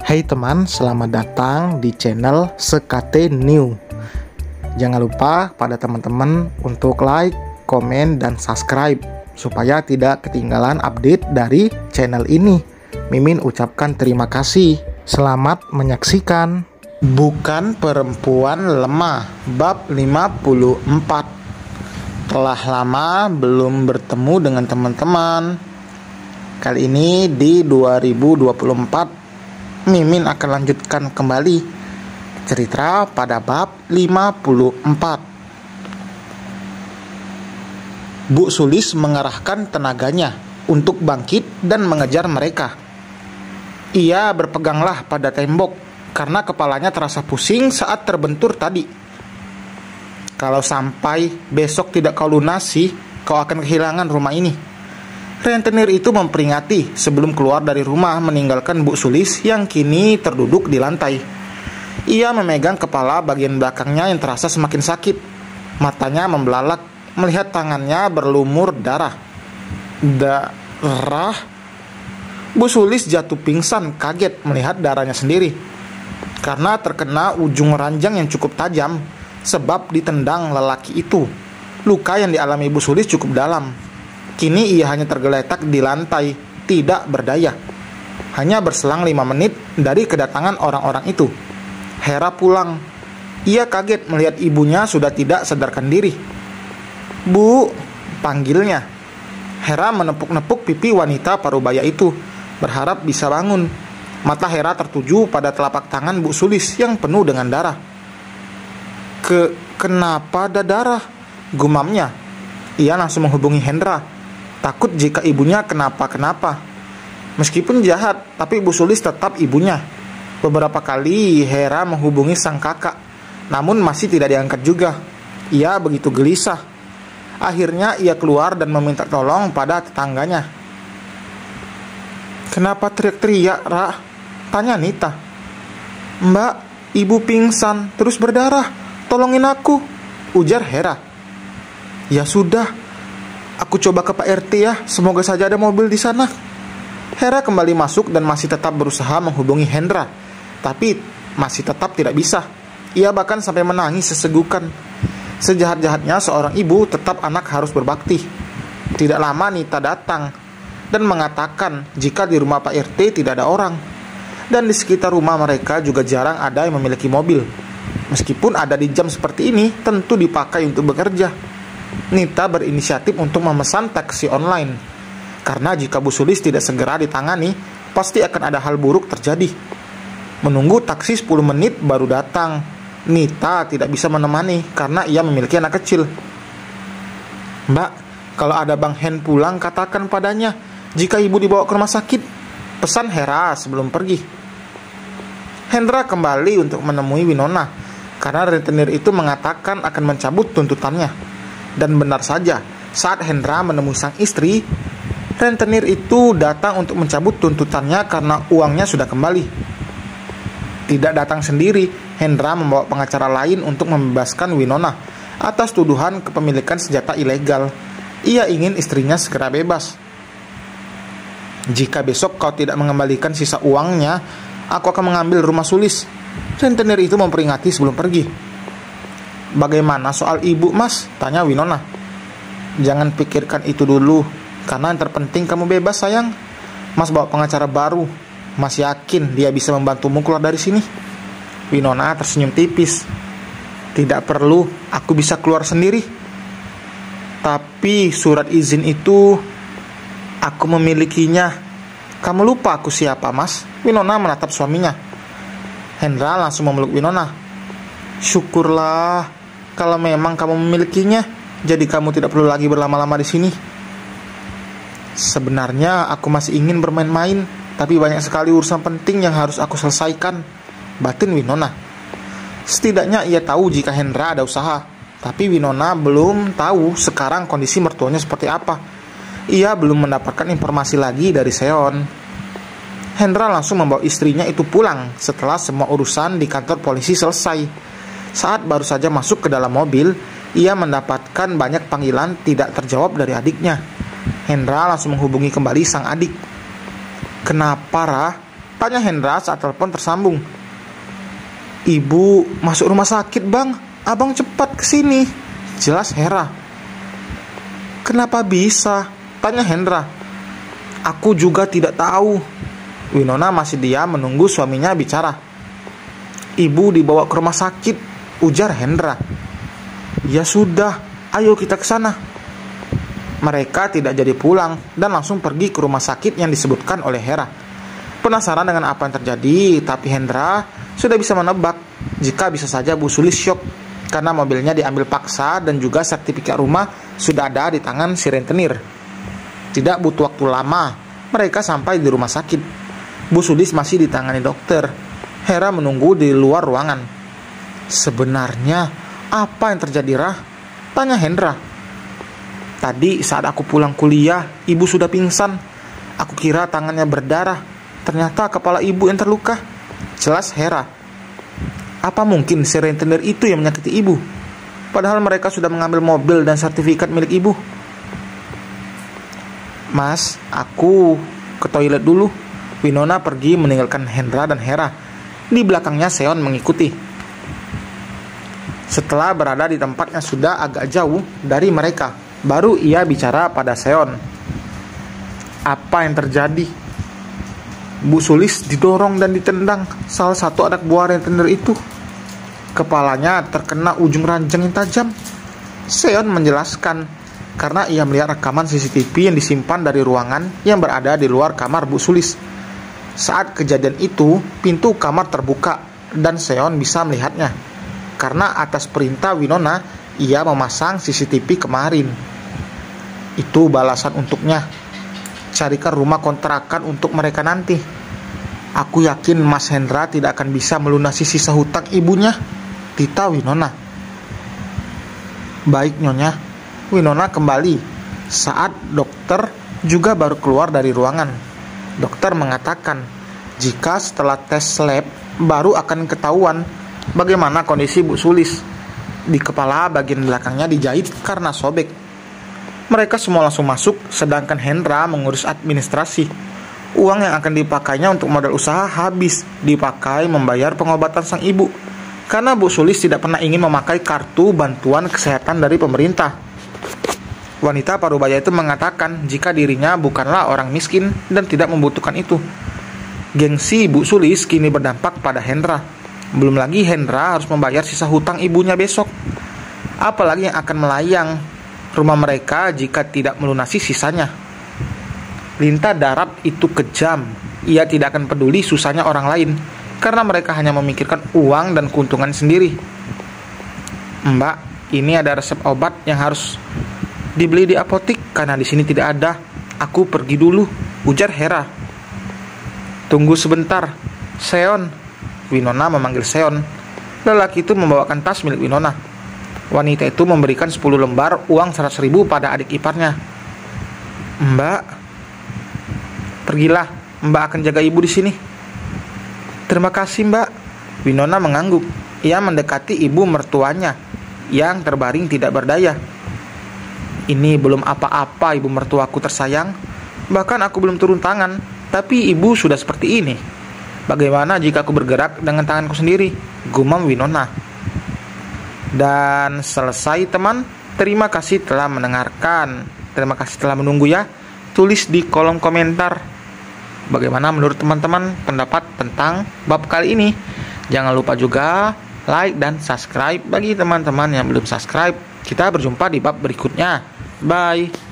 Hai teman, selamat datang di channel Sekate New. Jangan lupa pada teman-teman untuk like, komen, dan subscribe supaya tidak ketinggalan update dari channel ini. Mimin ucapkan terima kasih. Selamat menyaksikan. Bukan perempuan lemah, bab 54. Telah lama belum bertemu dengan teman-teman. Kali ini di 2024 Mimin akan lanjutkan kembali cerita pada bab 54. Bu Sulis mengerahkan tenaganya untuk bangkit dan mengejar mereka. Ia berpeganglah pada tembok karena kepalanya terasa pusing saat terbentur tadi. Kalau sampai besok tidak kau lunasi, kau akan kehilangan rumah ini. Rentenir itu memperingati sebelum keluar dari rumah meninggalkan Bu Sulis yang kini terduduk di lantai. Ia memegang kepala bagian belakangnya yang terasa semakin sakit. Matanya membelalak melihat tangannya berlumur darah. Darah? Bu Sulis jatuh pingsan kaget melihat darahnya sendiri. Karena terkena ujung ranjang yang cukup tajam sebab ditendang lelaki itu. Luka yang dialami Bu Sulis cukup dalam. Kini ia hanya tergeletak di lantai, tidak berdaya. Hanya berselang 5 menit dari kedatangan orang-orang itu. Hera pulang. Ia kaget melihat ibunya sudah tidak sadarkan diri. "Bu," panggilnya. Hera menepuk-nepuk pipi wanita parubaya itu, berharap bisa bangun. Mata Hera tertuju pada telapak tangan Bu Sulis yang penuh dengan darah. Kenapa ada darah?" gumamnya. Ia langsung menghubungi Hendra. Takut jika ibunya kenapa-kenapa. Meskipun jahat, tapi Bu Sulis tetap ibunya. Beberapa kali Hera menghubungi sang kakak, namun masih tidak diangkat juga. Ia begitu gelisah. Akhirnya ia keluar dan meminta tolong pada tetangganya. "Kenapa teriak-teriak, Ra?" tanya Nita. "Mbak, ibu pingsan, terus berdarah. Tolongin aku," ujar Hera. "Ya sudah, aku coba ke Pak RT ya, semoga saja ada mobil di sana." Hera kembali masuk dan masih tetap berusaha menghubungi Hendra, tapi masih tetap tidak bisa. Ia bahkan sampai menangis sesegukan. Sejahat-jahatnya seorang ibu, tetap anak harus berbakti. Tidak lama Nita datang dan mengatakan jika di rumah Pak RT tidak ada orang, dan di sekitar rumah mereka juga jarang ada yang memiliki mobil. Meskipun ada di jam seperti ini, tentu dipakai untuk bekerja. Nita berinisiatif untuk memesan taksi online, karena jika Bu Sulis tidak segera ditangani, pasti akan ada hal buruk terjadi. Menunggu taksi 10 menit baru datang. Nita tidak bisa menemani karena ia memiliki anak kecil. "Mbak, kalau ada Bang Hen pulang, katakan padanya jika ibu dibawa ke rumah sakit," pesan Hera sebelum pergi. Hendra kembali untuk menemui Winona, karena rentenir itu mengatakan akan mencabut tuntutannya. Dan benar saja, saat Hendra menemui sang istri, rentenir itu datang untuk mencabut tuntutannya karena uangnya sudah kembali. Tidak datang sendiri, Hendra membawa pengacara lain untuk membebaskan Winona atas tuduhan kepemilikan senjata ilegal. Ia ingin istrinya segera bebas. "Jika besok kau tidak mengembalikan sisa uangnya, aku akan mengambil rumah Sulis," rentenir itu memperingati sebelum pergi. "Bagaimana soal ibu, Mas?" tanya Winona. "Jangan pikirkan itu dulu, karena yang terpenting kamu bebas, sayang. Mas bawa pengacara baru. Mas yakin dia bisa membantumu keluar dari sini?" Winona tersenyum tipis. "Tidak perlu, aku bisa keluar sendiri. Tapi surat izin itu, aku memilikinya." "Kamu lupa aku siapa, Mas?" Winona menatap suaminya. Hendra langsung memeluk Winona. "Syukurlah kalau memang kamu memilikinya, jadi kamu tidak perlu lagi berlama-lama di sini." "Sebenarnya aku masih ingin bermain-main, tapi banyak sekali urusan penting yang harus aku selesaikan," batin Winona. Setidaknya ia tahu jika Hendra ada usaha, tapi Winona belum tahu sekarang kondisi mertuanya seperti apa. Ia belum mendapatkan informasi lagi dari Seon. Hendra langsung membawa istrinya itu pulang setelah semua urusan di kantor polisi selesai. Saat baru saja masuk ke dalam mobil, ia mendapatkan banyak panggilan tidak terjawab dari adiknya. Hendra langsung menghubungi kembali sang adik. "Kenapa, Ra?" Tanya Hendra saat telepon tersambung. Ibu masuk rumah sakit bang, abang cepat kesini, jelas Hera. Kenapa bisa? Tanya Hendra. Aku juga tidak tahu. Winona masih diam menunggu suaminya bicara. Ibu dibawa ke rumah sakit, ujar Hendra. Ya sudah, ayo kita ke sana. Mereka tidak jadi pulang dan langsung pergi ke rumah sakit yang disebutkan oleh Hera. Penasaran dengan apa yang terjadi, tapi Hendra sudah bisa menebak jika bisa saja Bu Sulis syok karena mobilnya diambil paksa dan juga sertifikat rumah sudah ada di tangan si rentenir. Tidak butuh waktu lama, mereka sampai di rumah sakit. Bu Sulis masih ditangani dokter. Hera menunggu di luar ruangan. Sebenarnya apa yang terjadi, Rah? Tanya Hendra. Tadi saat aku pulang kuliah, ibu sudah pingsan. Aku kira tangannya berdarah. Ternyata kepala ibu yang terluka. Jelas Hera. Apa mungkin si rentenir itu yang menyakiti ibu? Padahal mereka sudah mengambil mobil dan sertifikat milik ibu. Mas, aku ke toilet dulu. Winona pergi meninggalkan Hendra dan Hera. Di belakangnya Seon mengikuti. Setelah berada di tempatnya sudah agak jauh dari mereka, baru ia bicara pada Seon. Apa yang terjadi? Bu Sulis didorong dan ditendang salah satu anak buah rentenir itu. Kepalanya terkena ujung ranjang yang tajam. Seon menjelaskan karena ia melihat rekaman CCTV yang disimpan dari ruangan yang berada di luar kamar Bu Sulis. Saat kejadian itu, pintu kamar terbuka dan Seon bisa melihatnya. Karena atas perintah Winona, ia memasang CCTV kemarin. Itu balasan untuknya. Carikan rumah kontrakan untuk mereka nanti. Aku yakin Mas Hendra tidak akan bisa melunasi sisa hutang ibunya, Tita Winona. Baik Nyonya. Winona kembali saat dokter juga baru keluar dari ruangan. Dokter mengatakan jika setelah tes lab baru akan ketahuan bagaimana kondisi Bu Sulis. Di kepala bagian belakangnya dijahit karena sobek. Mereka semua langsung masuk, sedangkan Hendra mengurus administrasi. Uang yang akan dipakainya untuk modal usaha habis dipakai membayar pengobatan sang ibu. Karena Bu Sulis tidak pernah ingin memakai kartu bantuan kesehatan dari pemerintah. Wanita parubaya itu mengatakan jika dirinya bukanlah orang miskin dan tidak membutuhkan itu. Gengsi Bu Sulis kini berdampak pada Hendra. Belum lagi Hendra harus membayar sisa hutang ibunya besok. Apalagi yang akan melayang rumah mereka jika tidak melunasi sisanya. Linta Darab itu kejam. Ia tidak akan peduli susahnya orang lain karena mereka hanya memikirkan uang dan keuntungan sendiri. Mbak, ini ada resep obat yang harus dibeli di apotik karena di sini tidak ada. Aku pergi dulu, ujar Hera. Tunggu sebentar, Seon. Winona memanggil Seon. Lelaki itu membawakan tas milik Winona. Wanita itu memberikan 10 lembar uang 100.000 pada adik iparnya. Mbak, pergilah. Mbak akan jaga ibu di sini. Terima kasih, Mbak. Winona mengangguk. Ia mendekati ibu mertuanya yang terbaring tidak berdaya. Ini belum apa-apa, ibu mertuaku tersayang. Bahkan aku belum turun tangan, tapi ibu sudah seperti ini. Bagaimana jika aku bergerak dengan tanganku sendiri? Gumam Winona. Dan selesai teman. Terima kasih telah mendengarkan. Terima kasih telah menunggu ya. Tulis di kolom komentar bagaimana menurut teman-teman pendapat tentang bab kali ini. Jangan lupa juga like dan subscribe bagi teman-teman yang belum subscribe. Kita berjumpa di bab berikutnya. Bye.